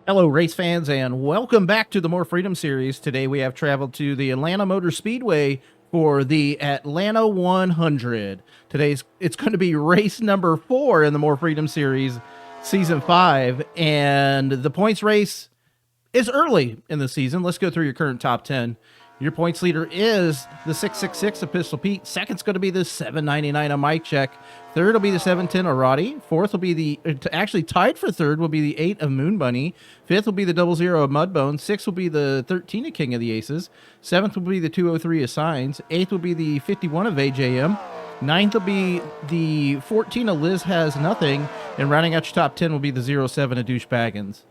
Hello, race fans, and welcome back to the More Freedom series. Today we have traveled to the Atlanta Motor Speedway for the Atlanta 100. It's going to be race number 4 in the More Freedom series, season 5, and the points race is early in the season. Let's go through your current top 10. Your points leader is the 666 of Pistol Pete. Second's going to be the 799 of Mike Check. Third will be the 710 of Roddy. Fourth will be actually tied for third will be the 8 of Moon Bunny. Fifth will be the 00 of Mudbone. Sixth will be the 13 of King of the Aces. Seventh will be the 203 of Signs. Eighth will be the 51 of AJM. Ninth will be the 14 of Liz Has Nothing. And rounding out your top 10 will be the 07 of Douchebaggins.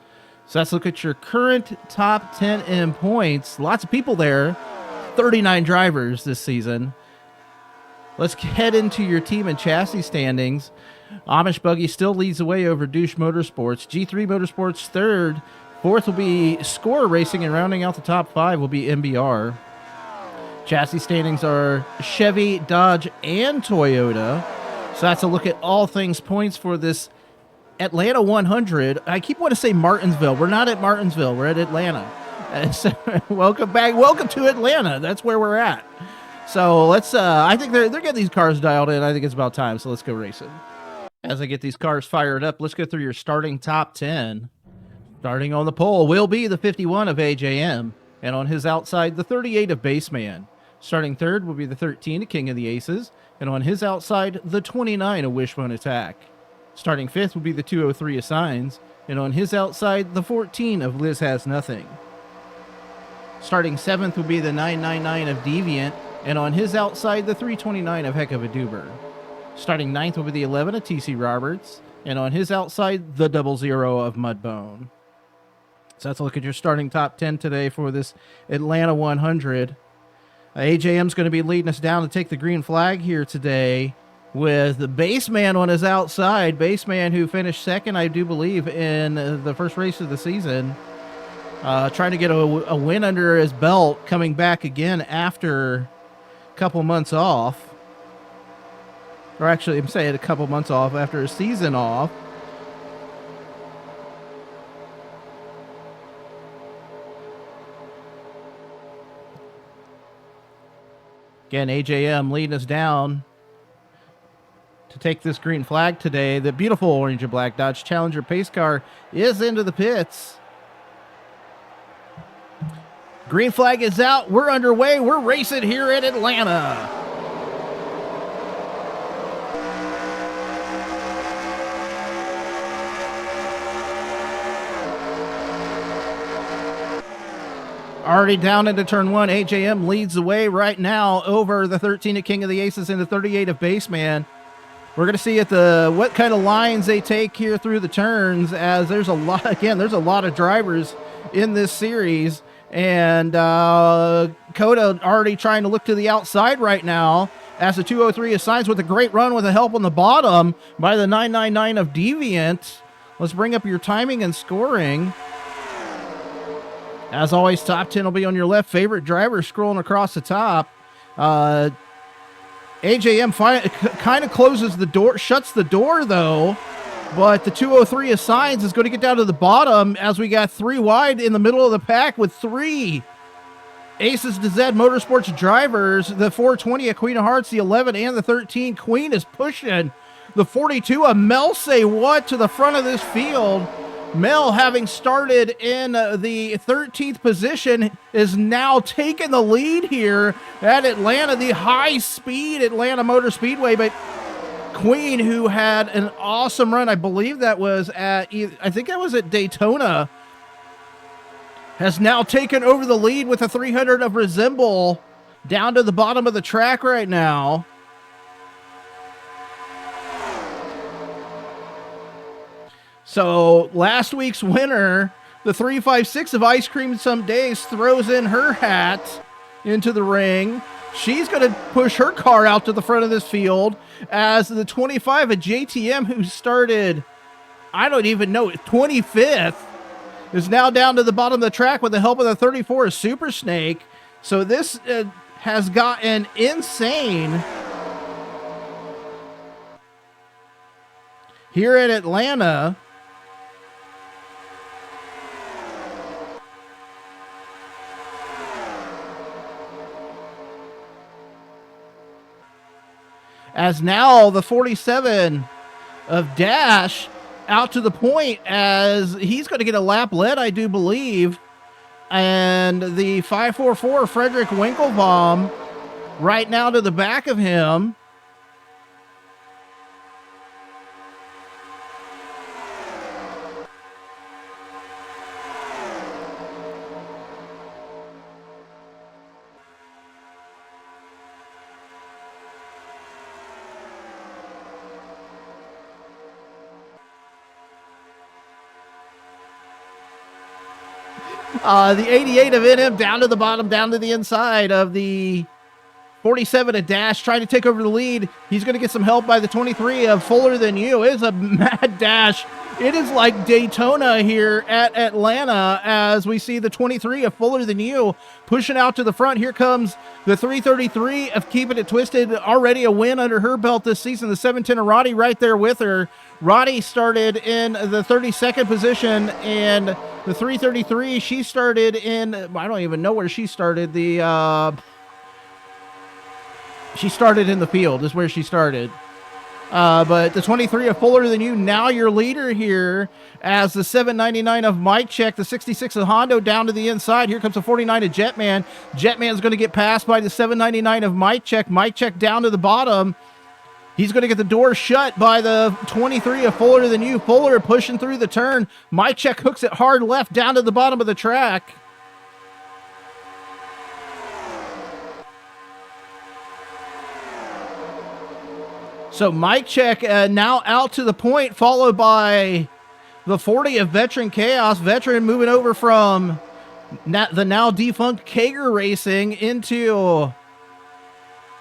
So let's look at your current top 10 in points. Lots of people there. 39 drivers this season. Let's head into your team and chassis standings. Amish Buggy still leads the way over Douche Motorsports. G3 Motorsports third. Fourth will be Score Racing, and rounding out the top 5 will be MBR. Chassis standings are Chevy, Dodge, and Toyota. So that's a look at all things points for this Atlanta 100. I keep wanting to say Martinsville. We're not at Martinsville. We're at Atlanta. So, welcome back. Welcome to Atlanta. That's where we're at. So let's. I think they're getting these cars dialed in. I think it's about time. So let's go racing. As I get these cars fired up, let's go through your starting top 10. Starting on the pole will be the 51 of AJM, and on his outside the 38 of Baseman. Starting third will be the 13 of King of the Aces, and on his outside the 29 of Wishbone Attack. Starting fifth will be the 203 of Signs, and on his outside, the 14 of Liz Has Nothing. Starting seventh will be the 999 of Deviant, and on his outside, the 329 of Heck of a Duber. Starting ninth will be the 11 of TC Roberts, and on his outside, the 00 of Mudbone. So let's look at your starting top 10 today for this Atlanta 100. AJM's going to be leading us down to take the green flag here today, with the Baseman on his outside. Baseman, who finished second, I do believe, in the first race of the season. Trying to get a win under his belt, coming back again after a couple months off. Or actually, I'm saying a couple months off after a season off. Again, AJM leading us down to take this green flag today. The beautiful orange and black Dodge Challenger pace car is into the pits. Green flag is out. We're underway. We're racing here at Atlanta. Already down into turn one. AJM leads the way right now over the 13 of King of the Aces and the 38 of Baseman. We're going to see what kind of lines they take here through the turns, as there's a lot of drivers in this series. And Coda already trying to look to the outside right now, as the 203 of Signs with a great run with a help on the bottom by the 999 of Deviant. Let's bring up your timing and scoring. As always, top 10 will be on your left. Favorite driver scrolling across the top. AJM kind of closes the door, shuts the door though, but the 203 of Signs is going to get down to the bottom, as we got 3 wide in the middle of the pack with 3 Aces to Z Motorsports drivers. The 420 of Queen of Hearts, the 11 and the 13. Queen is pushing the 42 of Mel Say What to the front of this field. Mel, having started in the 13th position, is now taking the lead here at Atlanta, the high-speed Atlanta Motor Speedway. But Queen, who had an awesome run, I believe that was at Daytona, has now taken over the lead with a 300 of Resemble down to the bottom of the track right now. So last week's winner, the 356 of Ice Cream Some Days, throws in her hat into the ring. She's going to push her car out to the front of this field, as the 25 of JTM, who started, I don't even know, 25th, is now down to the bottom of the track with the help of the 34 of Super Snake. So this has gotten insane here at Atlanta. as now the 47 of Dash out to the point, as he's going to get a lap lead, I do believe. And the 544 Frederick Winklebaum right now to the back of him. The 88 of NM down to the bottom, down to the inside of the 47 of Dash, trying to take over the lead. He's going to get some help by the 23 of Fuller Than You. It is a mad dash. It is like Daytona here at Atlanta, as we see the 23 of Fuller Than You pushing out to the front. Here comes the 333 of Keeping It Twisted, already a win under her belt this season. The 710 of Roddy right there with her. Roddy started in the 32nd position, and the 333, she started in, I don't even know where she started. She started in the field is where she started. But the 23 of Fuller Than You, now your leader here, as the 799 of Mike Check, the 66 of Hondo down to the inside. Here comes the 49 of Jetman. Jetman's going to get passed by the 799 of Mike Check. Mike Check down to the bottom. He's going to get the door shut by the 23 of Fuller Than You. Fuller pushing through the turn. Mike Check hooks it hard left down to the bottom of the track. So Mike Check now out to the point, followed by the 40 of Veteran Chaos. Veteran moving over from the now defunct Kager Racing into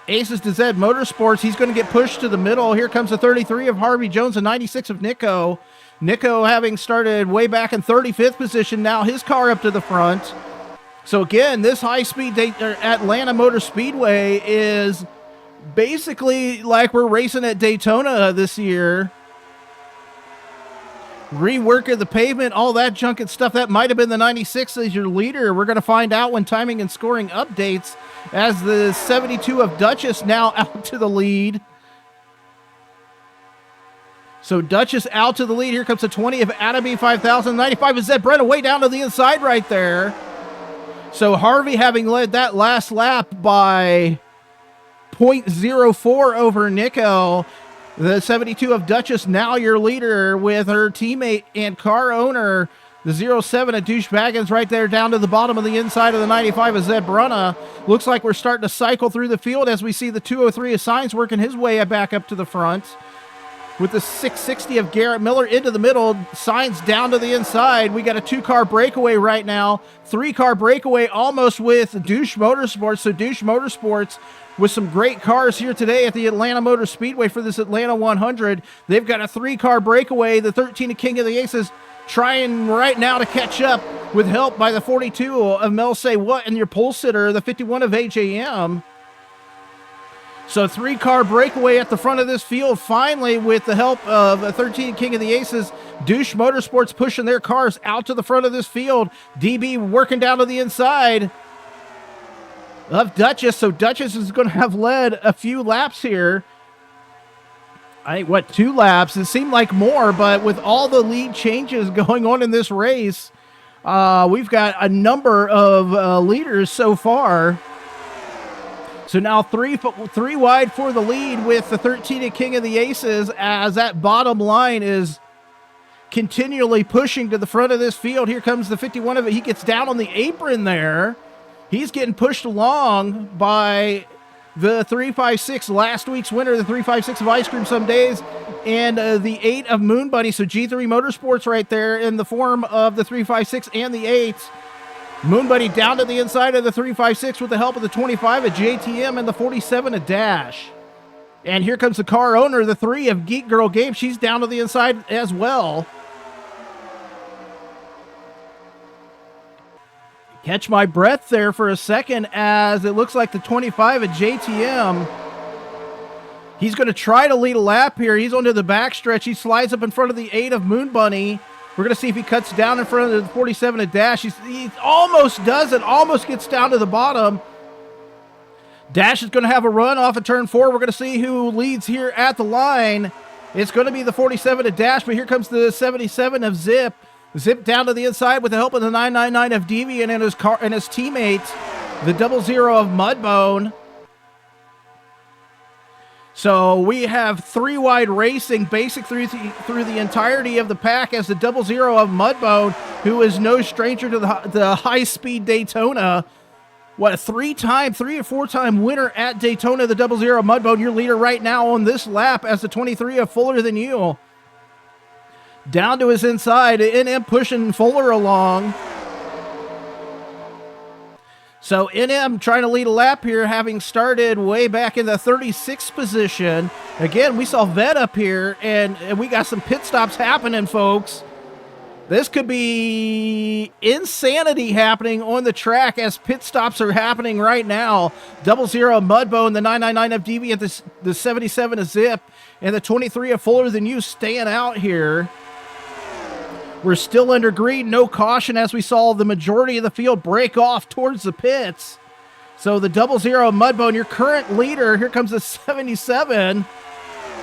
Aces to Z Motorsports. He's going to get pushed to the middle. Here comes the 33 of Harvey Jones, the 96 of Nico. Nico having started way back in 35th position, now his car up to the front. So again, this high-speed Atlanta Motor Speedway is basically like we're racing at Daytona this year. Rework of the pavement, all that junk and stuff. That might have been the 96 as your leader. We're going to find out when timing and scoring updates, as the 72 of Duchess now out to the lead. So Duchess out to the lead. Here comes the 20 of Adaby 5000. 95 of Zed Brenna way down to the inside right there. So Harvey having led that last lap by 0.04 over Nico. The 72 of Duchess now your leader, with her teammate and car owner, the 07 of Douche Baggins right there down to the bottom of the inside of the 95 of Zed Brunna. Looks like we're starting to cycle through the field as we see the 203 of Signs working his way back up to the front. With the 660 of Garrett Miller into the middle, Signs down to the inside. We got a 2-car breakaway right now. 3-car breakaway almost with Douche Motorsports. So Douche Motorsports with some great cars here today at the Atlanta Motor Speedway for this Atlanta 100. They've got a 3-car breakaway. The 13 of King of the Aces trying right now to catch up with help by the 42 of Mel Say What and your pole sitter, the 51 of AJM. So 3-car breakaway at the front of this field, finally, with the help of a 13 King of the Aces. Douche Motorsports pushing their cars out to the front of this field. DB working down to the inside of Duchess. So Duchess is going to have led a few laps here. 2 laps? It seemed like more, but with all the lead changes going on in this race, we've got a number of leaders so far. So now three wide for the lead with the 13 of King of the Aces, as that bottom line is continually pushing to the front of this field. Here comes the 51 of it. He gets down on the apron there. He's getting pushed along by the 356, last week's winner, the 356 of Ice Cream Some Days, and the 8 of Moon Bunny. So G3 Motorsports right there in the form of the 356 and the 8s. Moon Bunny down to the inside of the 356 with the help of the 25 of JTM and the 47 of Dash. And here comes the car owner, the 3 of Geek Girl Game. She's down to the inside as well. Catch my breath there for a second, as it looks like the 25 of JTM, he's going to try to lead a lap here. He's onto the backstretch. He slides up in front of the 8 of Moon Bunny. We're going to see if he cuts down in front of the 47 of Dash. He almost does it, almost gets down to the bottom. Dash is going to have a run off of turn 4. We're going to see who leads here at the line. It's going to be the 47 of Dash, but here comes the 77 of Zip. Zip down to the inside with the help of the 999 of Deviant and his teammate, the 00 of Mudbone. So we have 3-wide racing basic through the entirety of the pack as the 00 of Mudbone, who is no stranger to the high-speed Daytona. What, a 3 or 4-time winner at Daytona, the 00 Mudbone, your leader right now on this lap as the 23 of Fuller Than You. Down to his inside, NM pushing Fuller along. So NM trying to lead a lap here, having started way back in the 36th position. Again, we saw Vet up here, and we got some pit stops happening, folks. This could be insanity happening on the track as pit stops are happening right now. 00 Mudbone, the 999 of Deviant, the 77 of Zip, and the 23 of Fuller Than You staying out here. We're still under green, no caution, as we saw the majority of the field break off towards the pits. So the 00 Mudbone, your current leader, here comes the 77.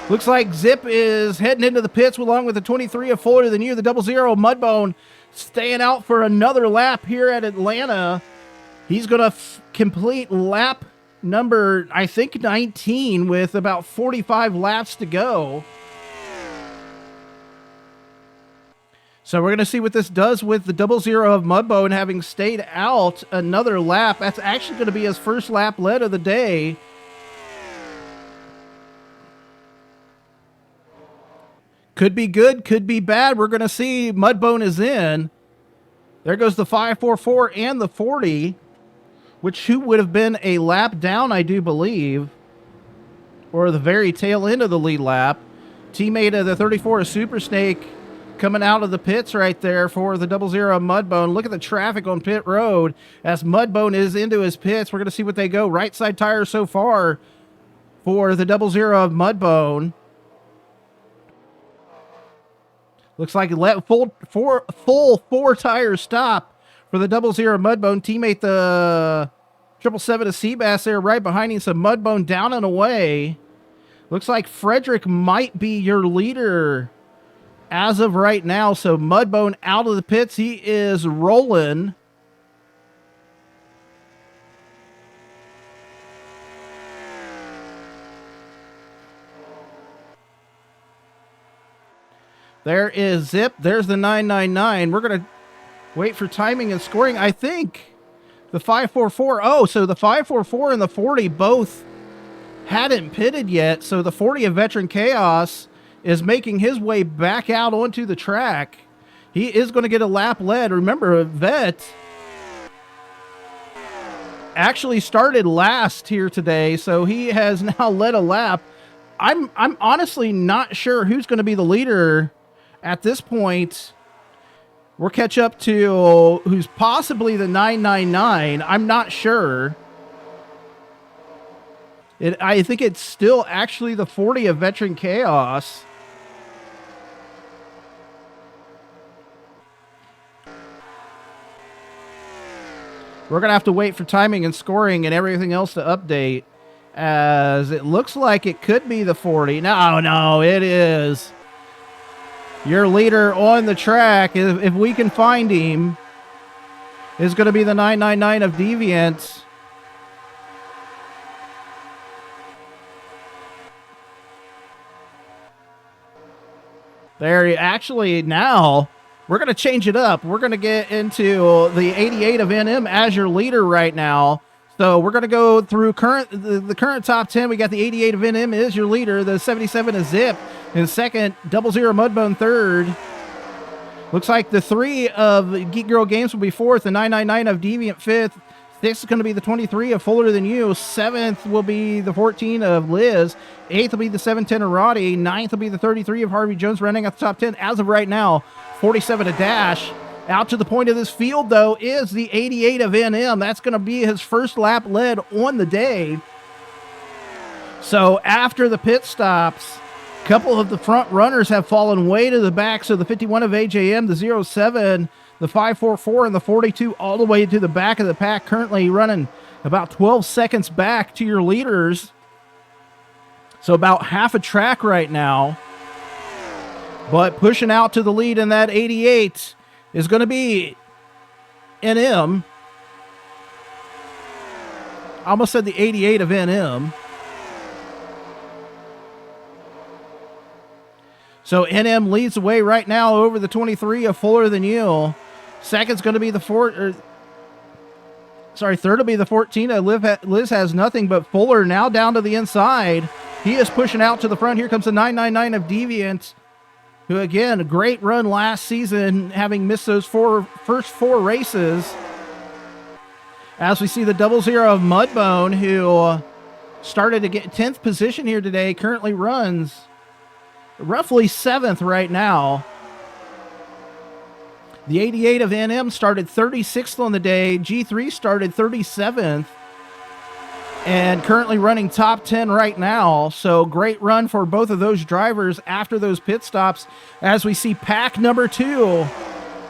Looks like Zip is heading into the pits along with the 23 of Fuller Than You. The 00 Mudbone staying out for another lap here at Atlanta. He's going to complete lap number, I think, 19 with about 45 laps to go. So we're going to see what this does with the 00 of Mudbone having stayed out another lap. That's actually going to be his first lap led of the day. Could be good, could be bad. We're going to see. Mudbone is in. There goes the 544 and the 40, which would have been a lap down, I do believe, or the very tail end of the lead lap. Teammate of the 34 is Super Snake coming out of the pits right there for the 00 Mudbone. Look at the traffic on pit road as Mudbone is into his pits. We're going to see what they go. Right side tire so far for the 00 of Mudbone. Looks like a full 4-tire stop for the 00 Mudbone. Teammate, the 777 of Seabass there right behind him. So Mudbone down and away. Looks like Frederick might be your leader as of right now. So Mudbone out of the pits. He is rolling. There is Zip. There's the 999. We're going to wait for timing and scoring. I think the 544. Oh, so the 544 and the 40 both hadn't pitted yet. So the 40 of Veteran Chaos is making his way back out onto the track. He is going to get a lap led. Remember, Vet actually started last here today, so he has now led a lap. I'm honestly not sure who's going to be the leader at this point. We'll catch up to who's possibly the 999. I'm not sure. I think it's still actually the 40 of Veteran Chaos. We're going to have to wait for timing and scoring and everything else to update, as it looks like it could be the 40. No, it is. Your leader on the track, if we can find him, is going to be the 999 of Deviant. There, actually, now we're going to change it up. We're going to get into the 88 of NM as your leader right now. So we're going to go through the current top 10. We got the 88 of NM is your leader. The 77 is Zip in second. 00 Mudbone third. Looks like the 3 of Geek Girl Games will be fourth. The 999 of Deviant fifth. Sixth is going to be the 23 of Fuller Than You. Seventh will be the 14 of Liz. Eighth will be the 710 of Roddy. Ninth will be the 33 of Harvey Jones, running at the top 10 as of right now. 47 of Dash. Out to the point of this field, though, is the 88 of NM. That's going to be his first lap led on the day. So after the pit stops, a couple of the front runners have fallen way to the back. So the 51 of AJM, the 07, the 544 and the 42 all the way to the back of the pack, currently running about 12 seconds back to your leaders. So about half a track right now. But pushing out to the lead in that 88 is going to be NM. I almost said the 88 of NM. So NM leads the way right now over the 23 of Fuller Than You. Second's going to be the third will be the 14. Liz has nothing, but Fuller now down to the inside. He is pushing out to the front. Here comes the 999 of Deviant, who, again, a great run last season, having missed those first four races. As we see the 00 of Mudbone, who started to get 10th position here today, currently runs roughly 7th right now. The 88 of NM started 36th on the day. G3 started 37th. And currently running top 10 right now. So great run for both of those drivers after those pit stops. As we see pack number 2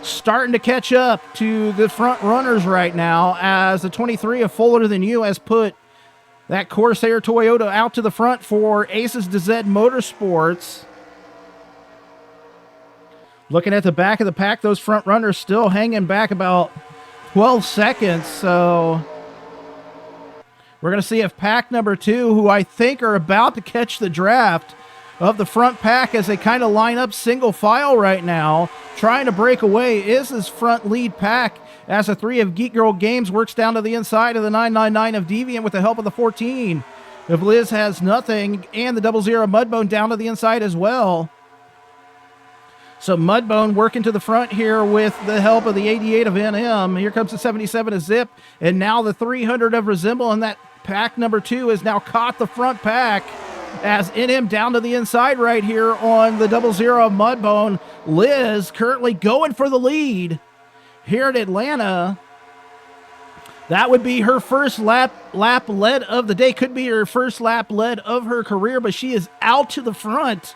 starting to catch up to the front runners right now, as the 23 of Fuller Than You has put that Corsair Toyota out to the front for Aces to Z Motorsports. Looking at the back of the pack, those front runners still hanging back about 12 seconds. So we're going to see if pack number 2, who I think are about to catch the draft of the front pack as they kind of line up single file right now, trying to break away, is this front lead pack as the 3 of Geek Girl Games works down to the inside of the 999 of Deviant with the help of the 14. If Liz has nothing, and the 00 Mudbone down to the inside as well. So Mudbone working to the front here with the help of the 88 of NM. Here comes the 77 of Zip, and now the 300 of Resemble, and that pack number 2 has now caught the front pack as NM down to the inside right here on the 00 of Mudbone. Liz currently going for the lead here at Atlanta. That would be her first lap lead of the day. Could be her first lap lead of her career, but she is out to the front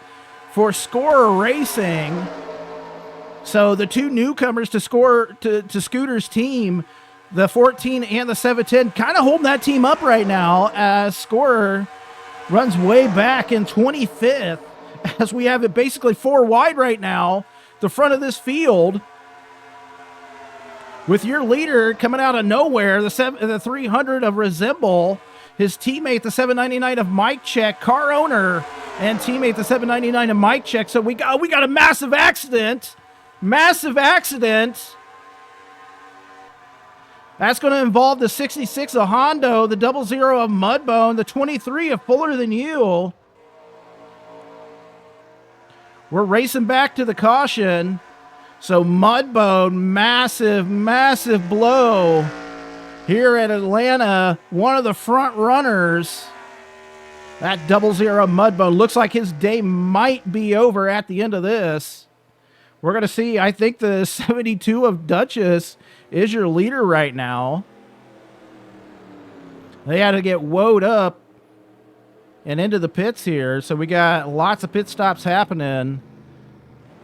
for Scorer Racing. So the two newcomers to Scooter's team, the 14 and the 710, kind of holding that team up right now as Scorer runs way back in 25th, as we have it basically 4 wide right now, the front of this field, with your leader coming out of nowhere, the 300 of Resemble, his teammate, the 799 of Mike Check, car owner, and teammate, the 799 of Mike Check. So we got a massive accident. Massive accident. That's going to involve the 66 of Hondo, the 00 of Mudbone, the 23 of Fuller Than You. We're racing back to the caution. So Mudbone, massive blow here at Atlanta. One of the front runners, that 00 Mudbone, looks like his day might be over at the end of this. We're going to see, I think the 72 of Duchess is your leader right now. They had to get woed up and into the pits here. So we got lots of pit stops happening.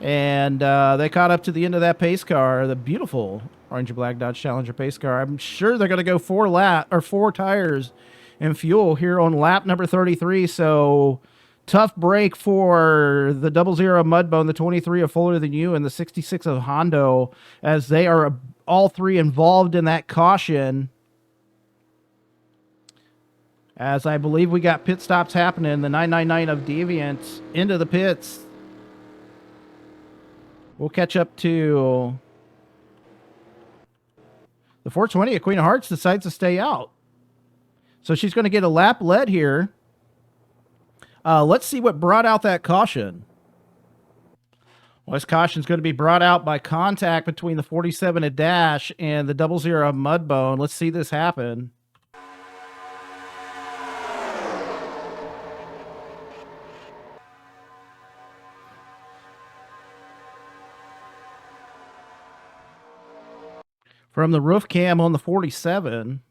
And they caught up to the end of that pace car, the beautiful orange and black Dodge Challenger pace car. I'm sure they're going to go 4 tires and fuel here on lap number 33. So tough break for the 00 Mudbone, the 23 of Fuller Than You, and the 66 of Hondo, as they are all three involved in that caution. As I believe we got pit stops happening, the 999 of Deviant into the pits. We'll catch up to the 420 of Queen of Hearts decides to stay out. So she's going to get a lap lead here. Let's see what brought out that caution. Well, this caution is going to be brought out by contact between the 47 of Dash and the 00 of Mudbone. Let's see this happen. From the roof cam on the 47.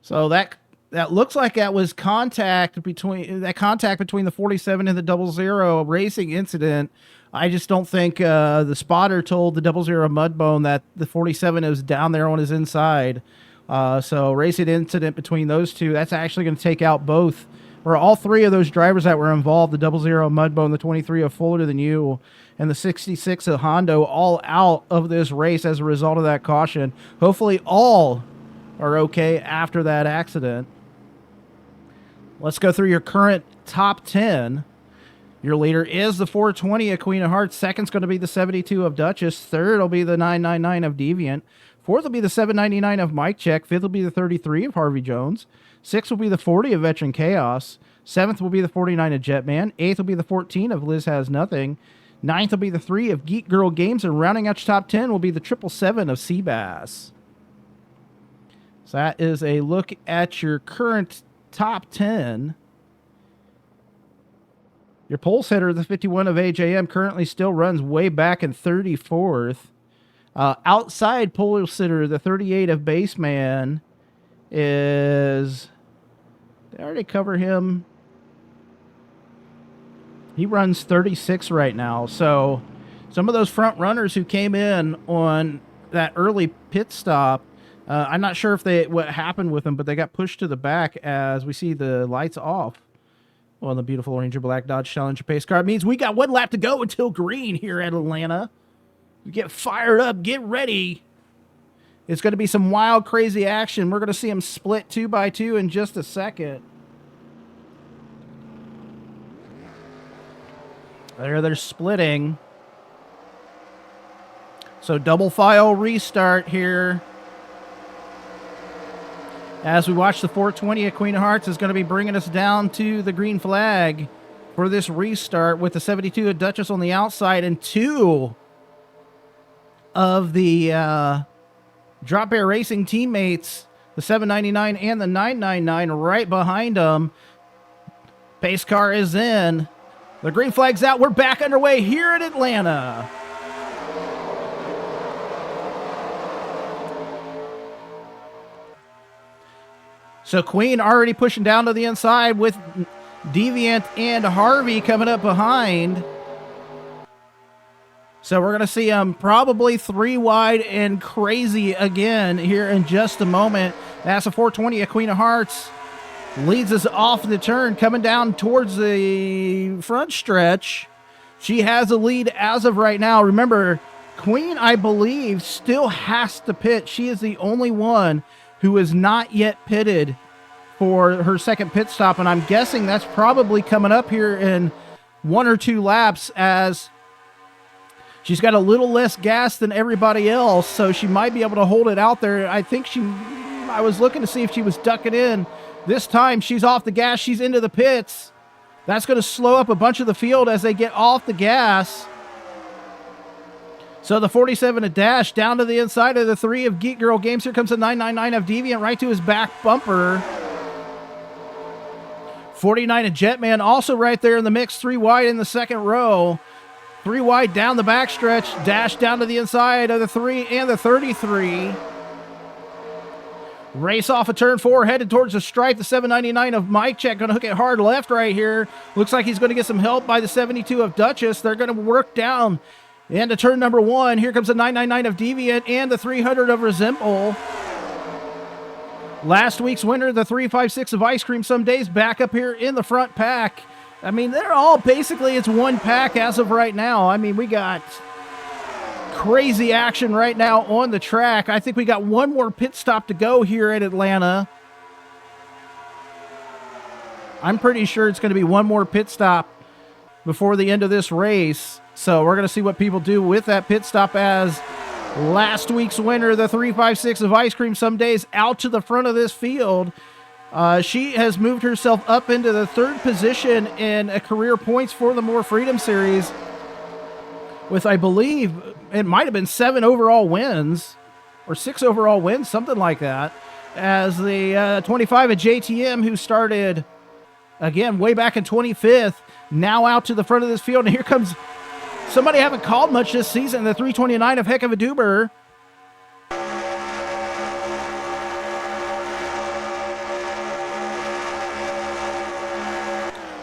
So that that looks like that was contact between the 47 and the 00 racing incident. I just don't think the spotter told the 00 Mudbone that the 47 was down there on his inside. So racing incident between those two, that's actually going to take out both or all three of those drivers that were involved, the 00 Mudbone, the 23 of Fuller Than You, and the 66 of Hondo, all out of this race as a result of that caution. Hopefully all are okay after that accident. Let's go through your current top 10. Your leader is the 420 of Queen of Hearts. Second's going to be the 72 of Duchess. Third will be the 999 of Deviant. Fourth will be the 799 of Mike Check. Fifth will be the 33 of Harvey Jones. Sixth will be the 40 of Veteran Chaos. Seventh will be the 49 of Jetman. Eighth will be the 14 of Liz Has Nothing. Ninth will be the 3 of Geek Girl Games. And rounding out your top 10 will be the 777 of Seabass. So that is a look at your current top 10. Your pole sitter, the 51 of AJM, currently still runs way back in 34th. Outside pole sitter, the 38 of Baseman, is... Did I already cover him? He runs 36 right now. So some of those front runners who came in on that early pit stop, I'm not sure what happened with them, but they got pushed to the back as we see the lights off on the beautiful Ranger Black Dodge Challenger pace car. It means we got one lap to go until green here at Atlanta. Get fired up. Get ready. It's going to be some wild, crazy action. We're going to see them split 2 by 2 in just a second. There they're splitting. So double file restart here. As we watch the 420 of Queen of Hearts is going to be bringing us down to the green flag for this restart with the 72 of Duchess on the outside and 2 of the Drop Bear Racing teammates, the 799 and the 999 right behind them. Pace car is in. The green flag's out. We're back underway here in Atlanta. So Queen already pushing down to the inside with Deviant and Harvey coming up behind. So we're going to see them probably 3 wide and crazy again here in just a moment. That's a 420 of Queen of Hearts. Leads us off the turn, coming down towards the front stretch. She has the lead as of right now. Remember, Queen, I believe, still has to pit. She is the only one who is not yet pitted for her second pit stop, and I'm guessing that's probably coming up here in 1 or 2 laps as she's got a little less gas than everybody else, so she might be able to hold it out there. I was looking to see if she was ducking in. This time she's off the gas, she's into the pits. That's going to slow up a bunch of the field as they get off the gas. So the 47 of Dash down to the inside of the 3 of Geek Girl Games. Here comes the 999 of Deviant right to his back bumper. 49 of Jetman also right there in the mix, 3 wide in the second row. 3 wide down the backstretch. Dash down to the inside of the 3 and the 33. Race off of turn 4, headed towards the stripe. The 799 of Mike Check going to hook it hard left right here. Looks like he's going to get some help by the 72 of Duchess. They're going to work down into turn number 1. Here comes the 999 of Deviant and the 300 of Resemble. Last week's winner, the 356 of Ice Cream Some Days, back up here in the front pack. I mean, they're all basically, it's one pack as of right now. I mean, we got crazy action right now on the track. I think we got one more pit stop to go here at Atlanta. I'm pretty sure it's going to be one more pit stop before the end of this race. So we're going to see what people do with that pit stop as last week's winner, the 356 of Ice Cream Some Days, out to the front of this field. She has moved herself up into the 3rd position in a career points for the More Freedom Series with, I believe, it might have been 7 overall wins or 6 overall wins, something like that, as the 25 of JTM, who started, again, way back in 25th, now out to the front of this field. And here comes somebody I haven't called much this season, the 329 of Heck of a Doober.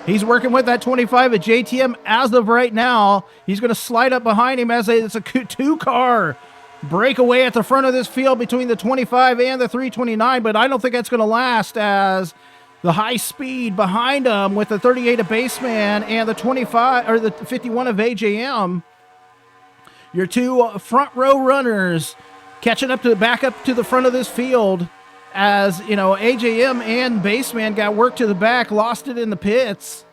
He's working with that 25 at JTM as of right now. He's going to slide up behind him as it's a two-car breakaway at the front of this field between the 25 and the 329, but I don't think that's going to last as the high speed behind him with the 38 of Baseman and the 25 or the 51 of AJM. Your two front row runners catching up to back up to the front of this field as, you know, AJM and Baseman got worked to the back, lost it in the pits.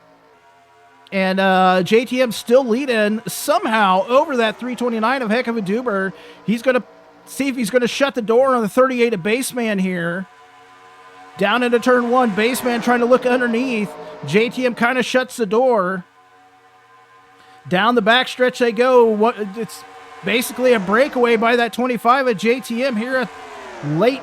And JTM still leading somehow over that 329 of Heck of a Duber. He's going to see if he's going to shut the door on the 38 of Baseman here. Down into turn one, Baseman trying to look underneath. JTM kind of shuts the door. Down the backstretch they go. It's basically a breakaway by that 25 at JTM here at late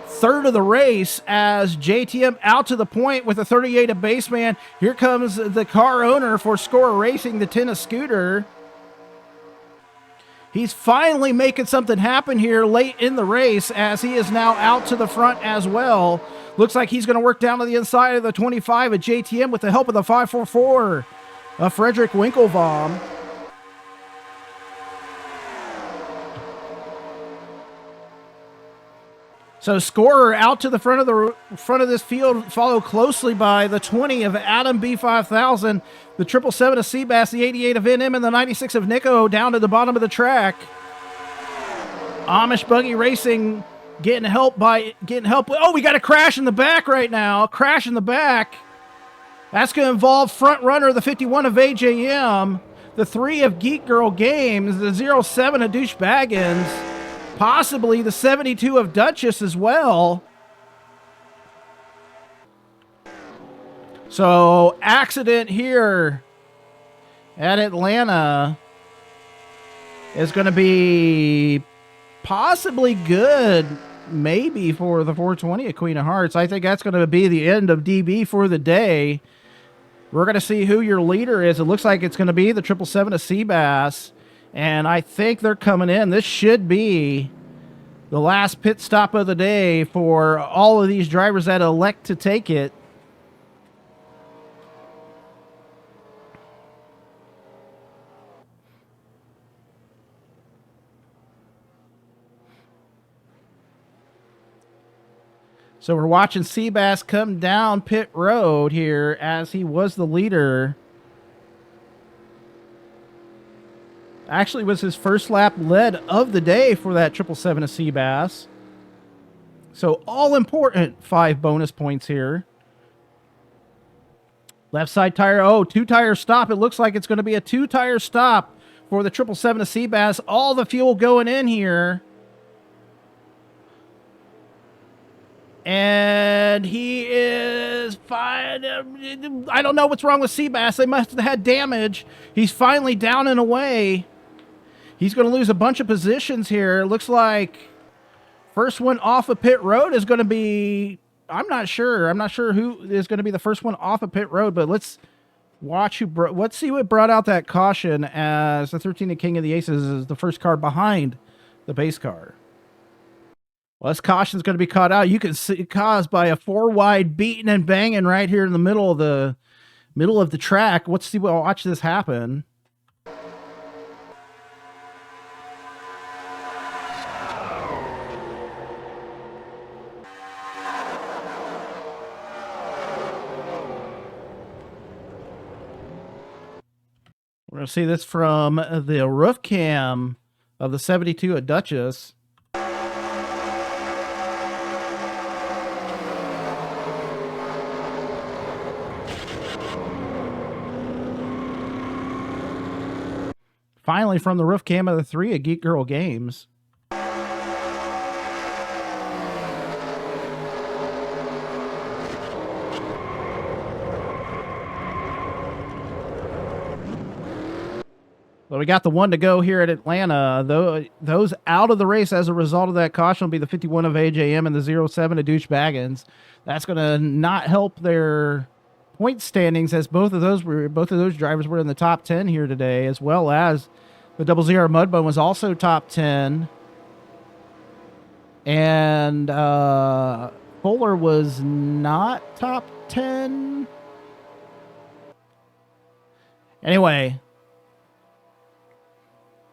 third of the race as JTM out to the point with a 38 of Baseman. Here comes the car owner for Score Racing, the tennis scooter. He's finally making something happen here late in the race as he is now out to the front as well. Looks like he's going to work down to the inside of the 25 at JTM with the help of the 544 of Frederick Winklebaum. So Scorer out to the front of this field, followed closely by the 20 of Adam B5000, the 777 of Seabass, the 88 of NM, and the 96 of Nico down to the bottom of the track. Amish Buggy Racing getting help. Oh, we got a crash in the back right now. Crash in the back. That's going to involve front runner, the 51 of AJM, the 3 of Geek Girl Games, the 07 of Douche Baggins. Possibly the 72 of Duchess as well. So, accident here at Atlanta is going to be possibly good, maybe, for the 420 at Queen of Hearts. I think that's going to be the end of DB for the day. We're going to see who your leader is. It looks like it's going to be the 777 of Seabass. And I think they're coming in. This should be the last pit stop of the day for all of these drivers that elect to take it. So we're watching Seabass come down pit road here as he was the leader. Actually was his first lap lead of the day for that 777 of Seabass. So all important 5 bonus points here. Left side tire. Oh, 2-tire stop. It looks like it's going to be a 2-tire stop for the 777 of Seabass. All the fuel going in here. And he is fine. I don't know what's wrong with Seabass. They must have had damage. He's finally down and away. He's going to lose a bunch of positions here. It looks like first one off of pit road is going to be... I'm not sure. I'm not sure who is going to be the first one off of pit road, but let's watch who... Let's see what brought out that caution as the 13 and King of the Aces is the first car behind the base car. Well, this caution is going to be caught out. You can see caused by a 4-wide beating and banging right here in the middle of the track. Let's see. We'll watch this happen. We're going to see this from the roof cam of the 72 at Duchess. Finally, from the roof cam of the 3 at Geek Girl Games. So we got the 1 to go here at Atlanta. Those out of the race as a result of that caution will be the 51 of AJM and the 07 of Douche Baggins. That's going to not help their point standings as both of those drivers were in the top 10 here today, as well as the Double ZR Mudbone was also top 10. And Fuller was not top 10. Anyway,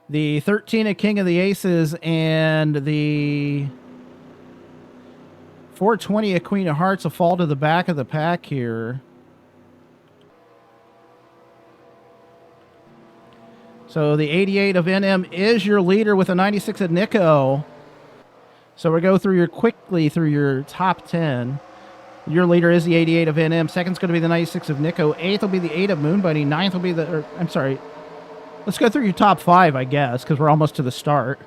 the 13 of King of the Aces and the 420 of Queen of Hearts will fall to the back of the pack here. So the 88 of NM is your leader with a 96 of Nico. So we go through quickly through your top 10. Your leader is the 88 of NM. Second's going to be the 96 of Nico. Eighth will be the 8 of Moon Bunny. Ninth will be let's go through your top 5, I guess, because we're almost to the start.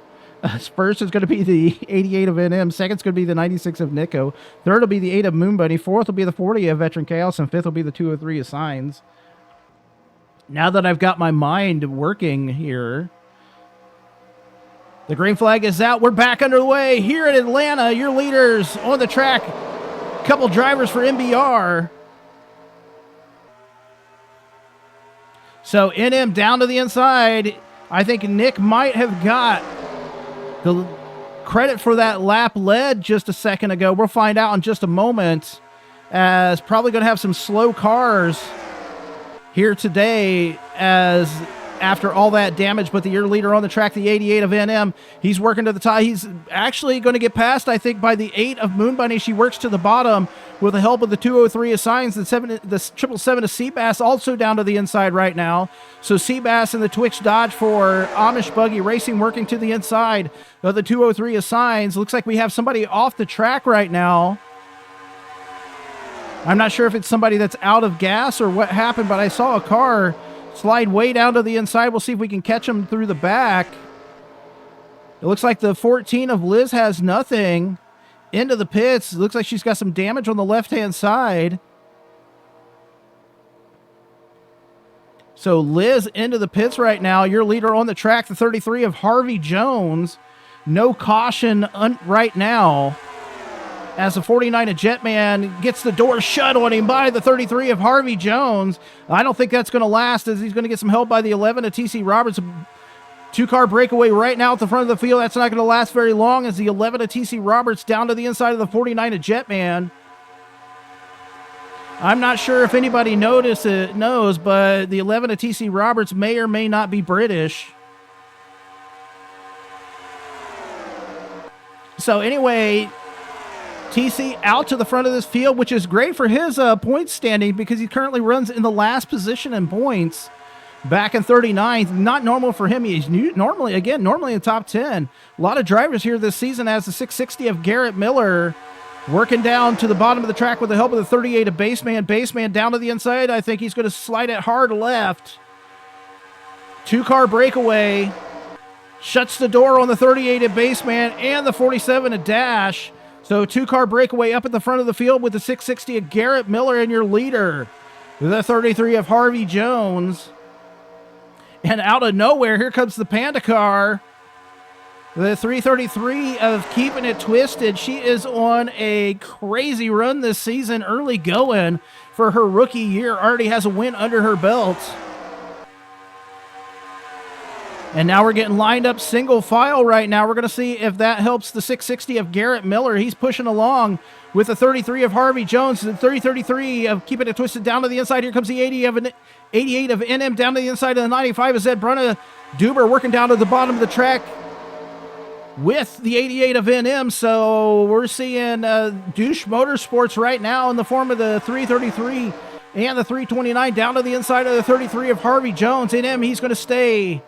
First is going to be the 88 of NM. Second's going to be the 96 of Nico. Third will be the 8 of Moon Bunny. Fourth will be the 40 of Veteran Chaos. And fifth will be the 203 of Signs. Now that I've got my mind working here, the green flag is out. We're back underway here at Atlanta. Your leaders on the track. A couple drivers for MBR. So NM down to the inside. I think Nick might have got the credit for that lap led just a second ago. We'll find out in just a moment, as probably going to have some slow cars here today as after all that damage. But the year leader on the track, the 88 of NM, he's working to the top. He's actually going to get passed, I think, by the 8 of Moon Bunny. She works to the bottom with the help of the 203 of Signs. The 777 of Seabass also down to the inside right now. So Seabass and the Twitch Dodge for Amish Buggy Racing working to the inside of the 203 of Signs. Looks like we have somebody off the track right now. I'm not sure if it's somebody that's out of gas or what happened, but I saw a car slide way down to the inside. We'll see if we can catch him through the back. It looks like the 14 of Liz has nothing into the pits. It looks like she's got some damage on the left-hand side. So Liz into the pits right now. Your leader on the track, the 33 of Harvey Jones. No caution right now, as the 49 of Jetman gets the door shut on him by the 33 of Harvey Jones. I don't think that's going to last, as he's going to get some help by the 11 of TC Roberts. Two-car breakaway right now at the front of the field. That's not going to last very long, as the 11 of TC Roberts down to the inside of the 49 of Jetman. I'm not sure if anybody knows, but the 11 of TC Roberts may or may not be British. So anyway, TC out to the front of this field, which is great for his point standing, because he currently runs in the last position in points, back in 39th. Not normal for him. He's normally in the top 10. A lot of drivers here this season, as the 660 of Garrett Miller working down to the bottom of the track with the help of the 38 of Baseman. Baseman down to the inside. I think he's going to slide it hard left. Two-car breakaway. Shuts the door on the 38 of Baseman and the 47 of Dash. So two-car breakaway up at the front of the field with the 660 of Garrett Miller and your leader, the 33 of Harvey Jones. And out of nowhere, here comes the Panda car, the 333 of Keeping It Twisted. She is on a crazy run this season, early going for her rookie year. Already has a win under her belt. And now we're getting lined up single file right now. We're going to see if that helps the 660 of Garrett Miller. He's pushing along with the 33 of Harvey Jones. The 33 of Keeping It Twisted down to the inside. Here comes the 88 of NM down to the inside of the 95 of Zed Brunna. Duber working down to the bottom of the track with the 88 of NM. So we're seeing Douche Motorsports right now in the form of the 333 and the 329 down to the inside of the 33 of Harvey Jones. NM, he's going to stay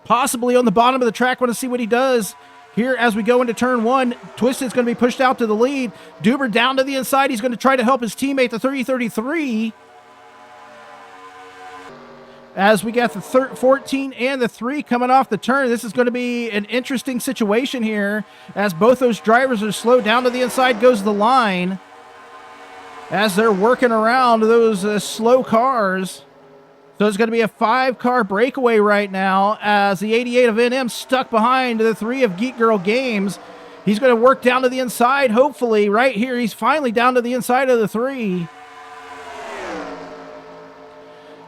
possibly on the bottom of the track. Want to see what he does here as we go into turn one. Twisted's going to be pushed out to the lead. Duber down to the inside. He's going to try to help his teammate, the 333. As we got the 14 and the 3 coming off the turn. This is going to be an interesting situation here, as both those drivers are slow. Down to the inside goes the line, as they're working around those slow cars. So it's going to be a 5-car breakaway right now, as the 88 of NM stuck behind the 3 of Geek Girl Games. He's going to work down to the inside, hopefully. Right here, he's finally down to the inside of the 3.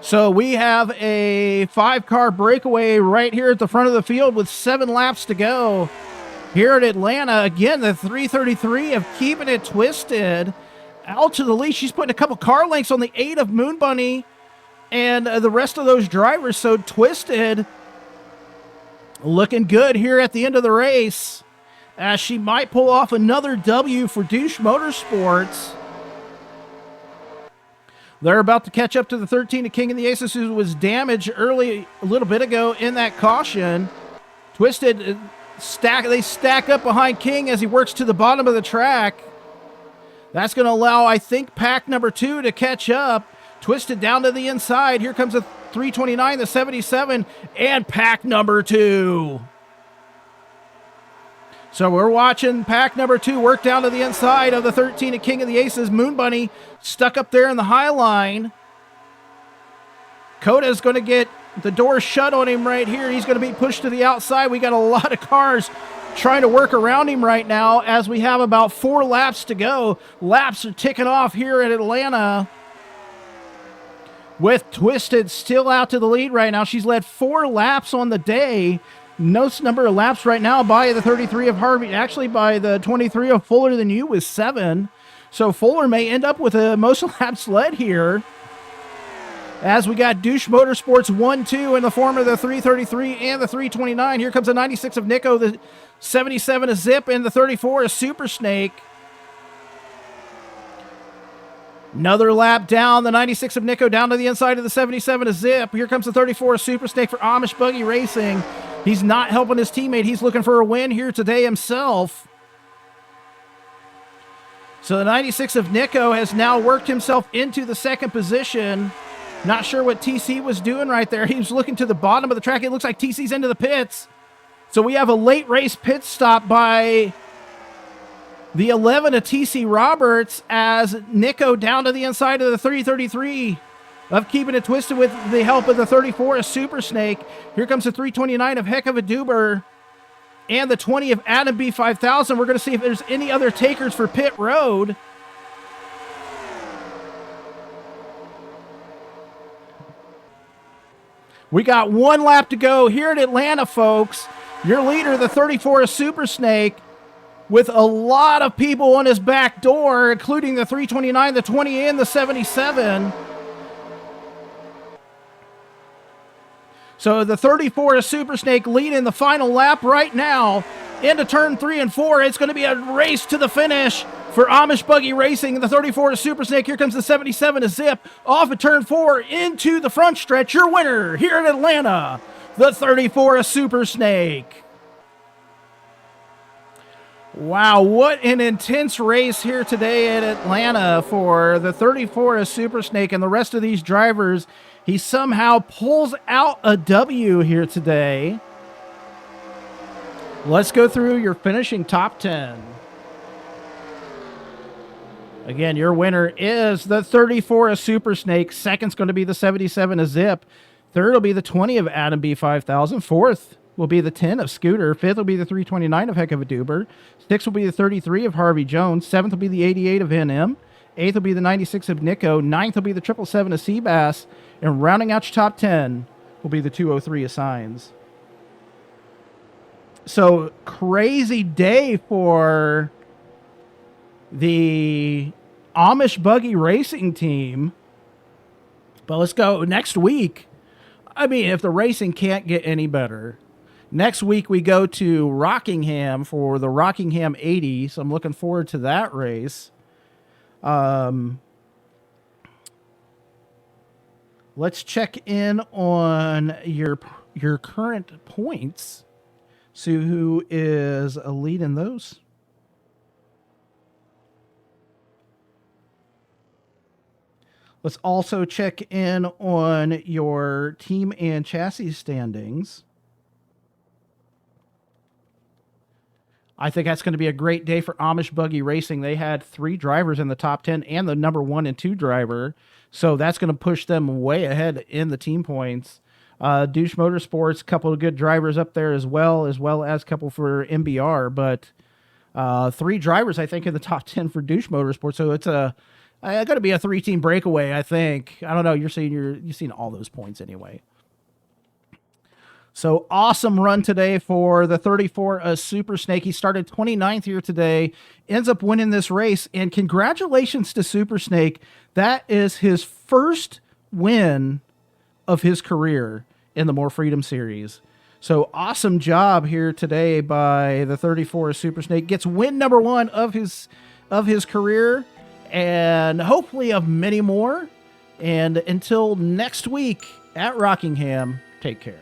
So we have a 5-car breakaway right here at the front of the field with 7 laps to go here at Atlanta. Again, the 333 of Keeping It Twisted out to the lead. She's putting a couple car lengths on the 8 of Moon Bunny and the rest of those drivers. So Twisted looking good here at the end of the race, as she might pull off another W for Douche Motorsports. They're about to catch up to the 13 of King of the Aces, who was damaged early a little bit ago in that caution. Twisted they stack up behind King as he works to the bottom of the track. That's going to allow, I think, pack number 2 to catch up. Twisted down to the inside. Here comes the 329, the 77, and pack number 2. So we're watching pack number 2 work down to the inside of the 13 of King of the Aces. Moon Bunny stuck up there in the high line. Coda's going to get the door shut on him right here. He's going to be pushed to the outside. We got a lot of cars trying to work around him right now as we have about 4 laps to go. Laps are ticking off here at Atlanta, with Twisted still out to the lead right now. She's led 4 laps on the day. Most number of laps right now by the 33 of Harvey. Actually, by the 23 of Fuller Than You with 7. So Fuller may end up with the most laps led here, as we got Douche Motorsports 1-2 in the form of the 333 and the 329. Here comes the 96 of Nico, the 77 of Zip, and the 34 of Super Snake. Another lap down, the 96 of Nico down to the inside of the 77 of Zip. Here comes the 34 of Super Snake for Amish Buggy Racing. He's not helping his teammate. He's looking for a win here today himself. So the 96 of Nico has now worked himself into the second position. Not sure what TC was doing right there. He was looking to the bottom of the track. It looks like TC's into the pits. So we have a late race pit stop by the 11 of TC Roberts, as Nico down to the inside of the 333 of Keeping It Twisted with the help of the 34 of Super Snake. Here comes the 329 of Heck of a Duber and the 20 of Adam B5000. We're going to see if there's any other takers for pit road. We got 1 lap to go here at Atlanta, folks. Your leader, the 34 of Super Snake, with a lot of people on his back door, including the 329, the 20, and the 77. So the 34 of Super Snake leading the final lap right now into turn 3 and 4. It's going to be a race to the finish for Amish Buggy Racing. The 34 of Super Snake. Here comes the 77 of Zip off of turn 4 into the front stretch. Your winner here in Atlanta, the 34 of Super Snake. Wow, what an intense race here today at Atlanta for the 34 of Super Snake and the rest of these drivers. He somehow pulls out a W here today. Let's go through your finishing top 10. Again, your winner is the 34 of Super Snake. Second's going to be the 77 of Zip. Third will be the 20 of Adam B5000. Fourth will be the 10 of Scooter. Fifth will be the 329 of Heck of a Duber. Sixth will be the 33 of Harvey Jones. Seventh will be the 88 of NM. Eighth will be the 96 of Nico. Ninth will be the 777 of Seabass. And rounding out your top 10 will be the 203 of Signs. So, crazy day for the Amish Buggy Racing team. But let's go next week. I mean, if the racing can't get any better. Next week, we go to Rockingham for the Rockingham 80. So I'm looking forward to that race. Let's check in on your current points. See who is leading those. Let's also check in on your team and chassis standings. I think that's going to be a great day for Amish Buggy Racing. They had 3 drivers in the top 10 and the number 1 and 2 driver. So that's going to push them way ahead in the team points. Douche Motorsports, a couple of good drivers up there as well as a couple for MBR. But 3 drivers, I think, in the top 10 for Douche Motorsports. So it's going to be a 3-team breakaway, I think. I don't know. You've seen all those points anyway. So awesome run today for the 34 Super Snake. He started 29th here today, ends up winning this race, and congratulations to Super Snake. That is his first win of his career in the More Freedom series. So awesome job here today by the 34 Super Snake. Gets win number 1 of his career, and hopefully of many more. And until next week at Rockingham, take care.